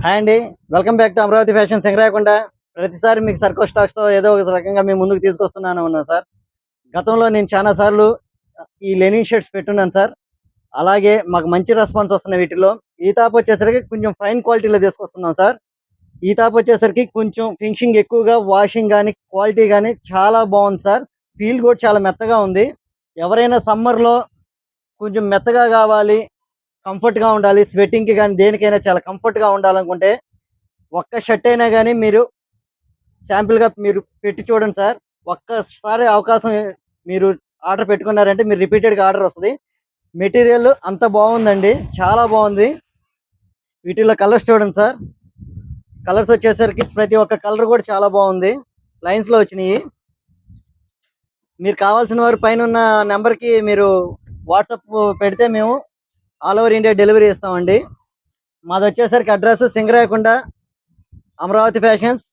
Hi అండి. Welcome back to Amaravati fashion Singarayakonda. ప్రతిసారి మీకు సర్కో స్టాక్స్‌తో ఏదో ఒక రకంగా మీ ముందుకు తీసుకొస్తున్నాను సార్. గతంలో నేను చాలా సార్లు ఈ లెనిన్ షర్ట్స్ పెట్టున్నాను సార్. అలాగే మాకు మంచి రెస్పాన్స్ వస్తున్నాయి వీటిలో. ఈ టాప్ వచ్చేసరికి కొంచెం ఫైన్ క్వాలిటీలో తీసుకొస్తున్నాం సార్. ఈ టాప్ వచ్చేసరికి కొంచెం ఫినిషింగ్ ఎక్కువగా, వాషింగ్ గానీ, క్వాలిటీ గానీ చాలా బాగుంది సార్. ఫీల్ కూడా చాలా మెత్తగా ఉంది. ఎవరైనా సమ్మర్‌లో కొంచెం మెత్తగా కావాలి, కంఫర్ట్‌గా ఉండాలి, స్వెట్టింగ్‌కి గానీ దేనికైనా చాలా కంఫర్ట్‌గా ఉండాలనుకుంటే ఒక్క షర్ట్ అయినా కానీ మీరు శాంపిల్‌గా మీరు పెట్టి చూడండి సార్. ఒక్కసారి అవకాశం మీరు ఆర్డర్ పెట్టుకున్నారంటే మీరు రిపీటెడ్‌గా ఆర్డర్ వస్తది. మెటీరియల్ అంత బాగుందండి. చాలా బాగుంది. వీటిలో కలర్స్ చూడండి సార్. కలర్స్ వచ్చేసరికి ప్రతి ఒక్క కలర్ కూడా చాలా బాగుంది. లైన్స్‌లో వచ్చినాయి. మీరు కావాల్సిన వారు పైనున్న నెంబర్‌కి మీరు వాట్సాప్ పెడితే మేము ఆల్ ఓవర్ ఇండియా డెలివరీ ఇస్తామండి. మాది వచ్చేసరికి address Singarayakonda, Amaravati fashions,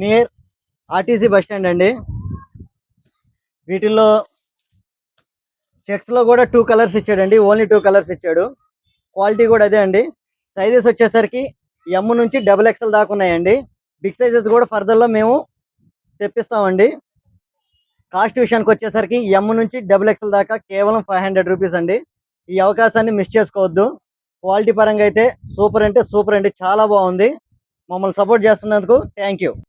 near RTC bus stand అండి. వీటిల్లో చెక్స్లో కూడా 2 కలర్స్ ఇచ్చాడండి. ఓన్లీ 2 కలర్స్ ఇచ్చాడు. క్వాలిటీ కూడా అదే అండి. సైజెస్ వచ్చేసరికి ఎమ్ నుంచి XXL దాకా ఉన్నాయండి. బిగ్ సైజెస్ కూడా ఫర్దర్లో మేము తెప్పిస్తామండి. కాస్ట్ విషయానికి వచ్చేసరికి ఎమ్ నుంచి XXL దాకా కేవలం 500 రూపీస్ అండి. ఈ అవకాశాన్ని మిస్ చేసుకోవద్దు. క్వాలిటీ పరంగా అయితే సూపర్ అంటే సూపర్ అండి. చాలా బాగుంది. మమ్మల్ని సపోర్ట్ చేస్తున్నందుకు థ్యాంక్ యూ.